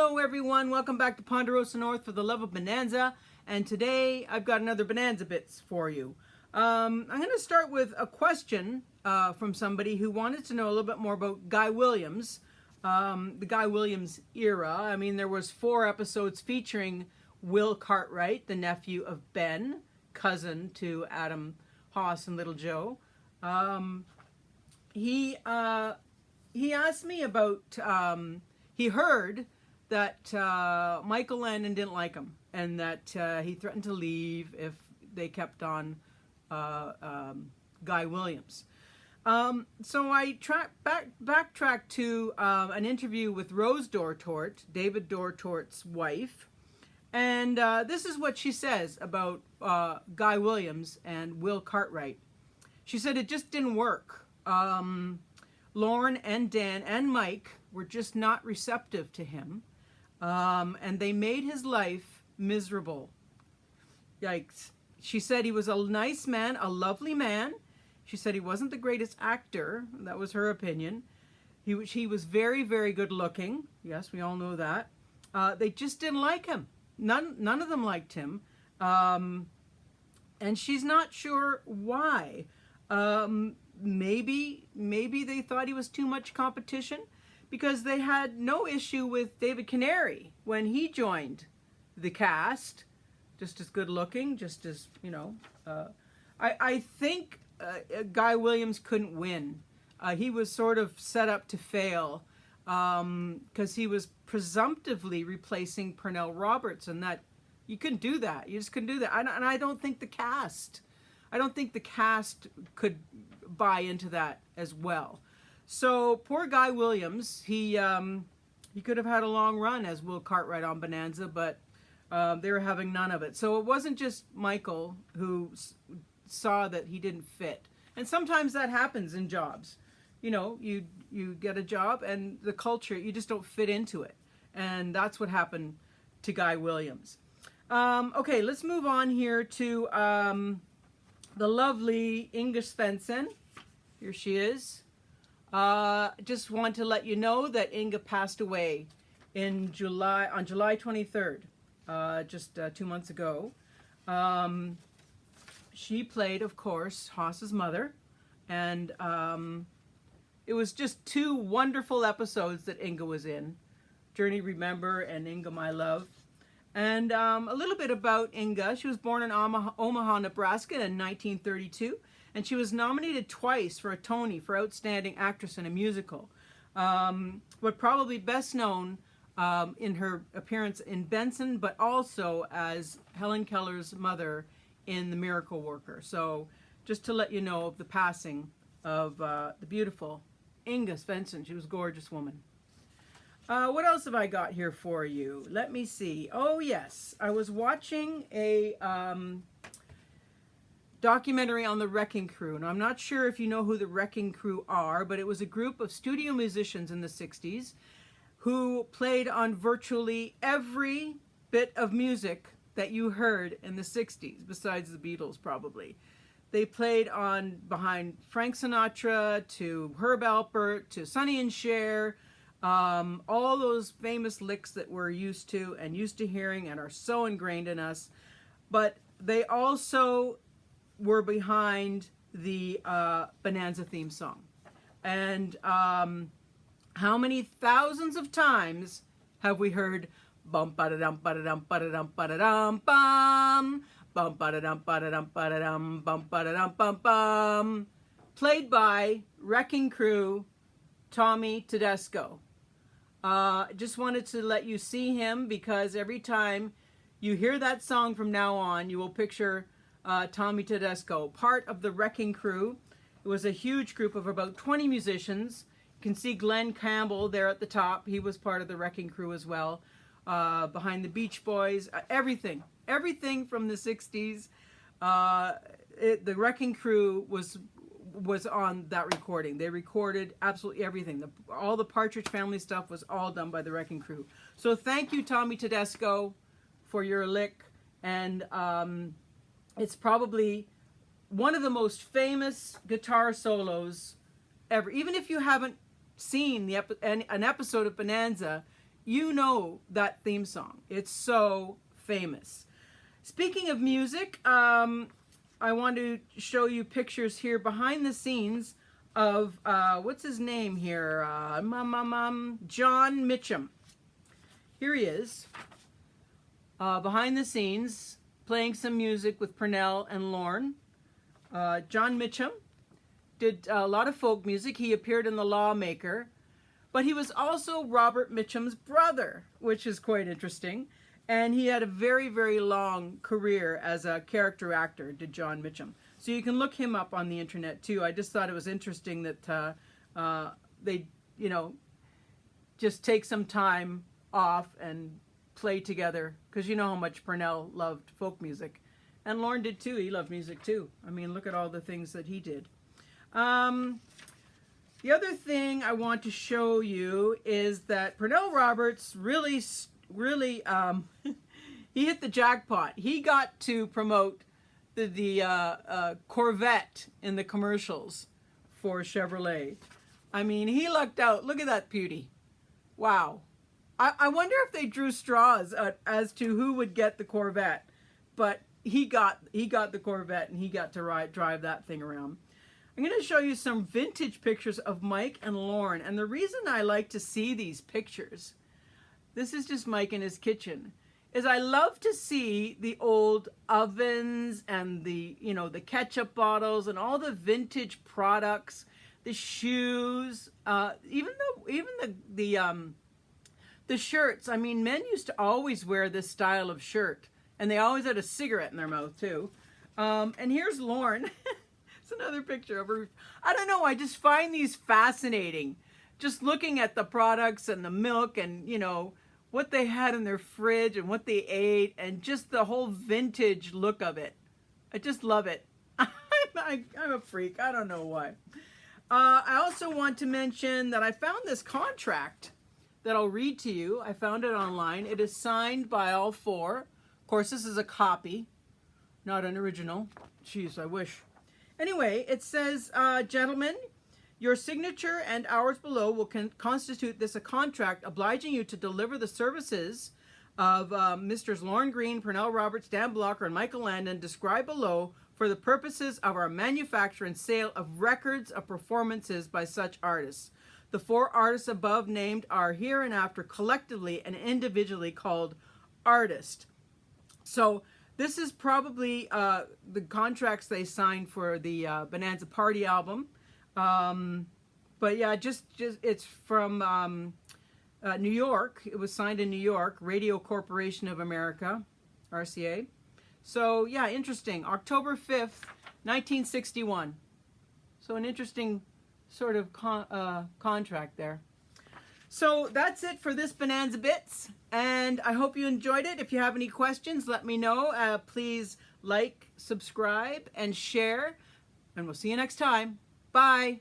Hello everyone, welcome back to Ponderosa North for the love of Bonanza, and today I've got another Bonanza bits for you. I'm going to start with a question from somebody who wanted to know a little bit more about Guy Williams, the Guy Williams era. I mean, there was 4 episodes featuring Will Cartwright, the nephew of Ben, cousin to Adam Haas and Little Joe. He asked me about, he heard that Michael Landon didn't like him, and that he threatened to leave if they kept on Guy Williams. So I backtracked to an interview with Rose Dortort, David Dortort's wife, and this is what she says about Guy Williams and Will Cartwright. She said it just didn't work. Lauren and Dan and Mike were just not receptive to him, and they made his life miserable. Yikes. She said he was a nice man, a lovely man. She said he wasn't the greatest actor. That was her opinion. He was very, very good looking. Yes, we all know that. They just didn't like him. None of them liked him. And she's not sure why. Maybe they thought he was too much competition, because they had no issue with David Canary when he joined the cast. Just as good looking, just as, you know. I think Guy Williams couldn't win. He was sort of set up to fail because he was presumptively replacing Pernell Roberts, and that you couldn't do that. You just couldn't do that. And I don't think the cast could buy into that as well. So poor Guy Williams, he could have had a long run as Will Cartwright on Bonanza, but they were having none of it. So it wasn't just Michael who saw that he didn't fit. And sometimes that happens in jobs. You know, you get a job and the culture, you just don't fit into it. And that's what happened to Guy Williams. Okay, let's move on here to the lovely Inga Swenson. Here she is. Just want to let you know that Inga passed away on July 23rd, just 2 months ago. She played, of course, Haas's mother, and it was just 2 wonderful episodes that Inga was in, Journey Remember and Inga My Love. And a little bit about Inga. She was born in Omaha, Nebraska in 1932, and she was nominated twice for a Tony for Outstanding Actress in a Musical. But probably best known in her appearance in Benson, but also as Helen Keller's mother in The Miracle Worker. So just to let you know of the passing of the beautiful Inga Swenson. She was a gorgeous woman. What else have I got here for you? Let me see. Oh, yes. I was watching a documentary on the Wrecking Crew. And I'm not sure if you know who the Wrecking Crew are, but it was a group of studio musicians in the 60s who played on virtually every bit of music that you heard in the 60s, besides the Beatles probably. They played on behind Frank Sinatra to Herb Alpert to Sonny and Cher, all those famous licks that we're used to hearing and are so ingrained in us. But they also were behind the Bonanza theme song. And how many thousands of times have we heard bum ba da dum ba da dum ba da dum ba da dum bum bum ba da dum ba da dum ba da dum bum ba da dum bum bum, played by Wrecking Crew Tommy Tedesco. Just wanted to let you see him, because every time you hear that song from now on, you will picture Tommy Tedesco, part of the Wrecking Crew. It was a huge group of about 20 musicians. You can see Glenn Campbell there at the top. He was part of the Wrecking Crew as well. Behind the Beach Boys, everything from the 60s. The Wrecking Crew was on that recording. They recorded absolutely everything. All the Partridge Family stuff was all done by the Wrecking Crew. So thank you, Tommy Tedesco, for your lick. And it's probably one of the most famous guitar solos ever. Even if you haven't seen an episode of Bonanza, you know that theme song. It's so famous. Speaking of music, I want to show you pictures here behind the scenes of, what's his name here? John Mitchum. Here he is, behind the scenes, playing some music with Purnell and Lorne. John Mitchum did a lot of folk music. He appeared in The Lawmaker, but he was also Robert Mitchum's brother, which is quite interesting. And he had a very, very long career as a character actor, did John Mitchum. So you can look him up on the internet too. I just thought it was interesting that they, you know, just take some time off and play together, because you know how much Purnell loved folk music. And Lorne did too. He loved music too. I mean, look at all the things that he did. The other thing I want to show you is that Purnell Roberts really he hit the jackpot. He got to promote the Corvette in the commercials for Chevrolet. I mean, he lucked out. Look at that beauty. Wow. I wonder if they drew straws as to who would get the Corvette, but he got the Corvette, and he got to drive that thing around. I'm going to show you some vintage pictures of Mike and Lorne, and the reason I like to see these pictures, this is just Mike in his kitchen, is I love to see the old ovens and the, you know, the ketchup bottles and all the vintage products, the shoes, even the shirts. I mean, men used to always wear this style of shirt, and they always had a cigarette in their mouth too. And here's Lorne. It's another picture of her. I don't know, I just find these fascinating. Just looking at the products and the milk and, you know, what they had in their fridge and what they ate, and just the whole vintage look of it. I just love it. I'm a freak. I don't know why. I also want to mention that I found this contract that I'll read to you. I found it online. It is signed by all four. Of course, this is a copy, not an original. Jeez, I wish. Anyway, it says, gentlemen, your signature and ours below will constitute this a contract obliging you to deliver the services of Messrs. Lorne Green, Purnell Roberts, Dan Blocker, and Michael Landon described below for the purposes of our manufacture and sale of records of performances by such artists. The four artists above named are hereinafter collectively and individually called artists. So this is probably the contracts they signed for the Bonanza Party album. But yeah, just it's from New York. It was signed in New York, Radio Corporation of America, RCA. So yeah, interesting. October 5th, 1961. So an interesting sort of contract there. So that's it for this Bonanza Bits, and I hope you enjoyed it. If you have any questions, let me know. Please like, subscribe, and share, and we'll see you next time. Bye.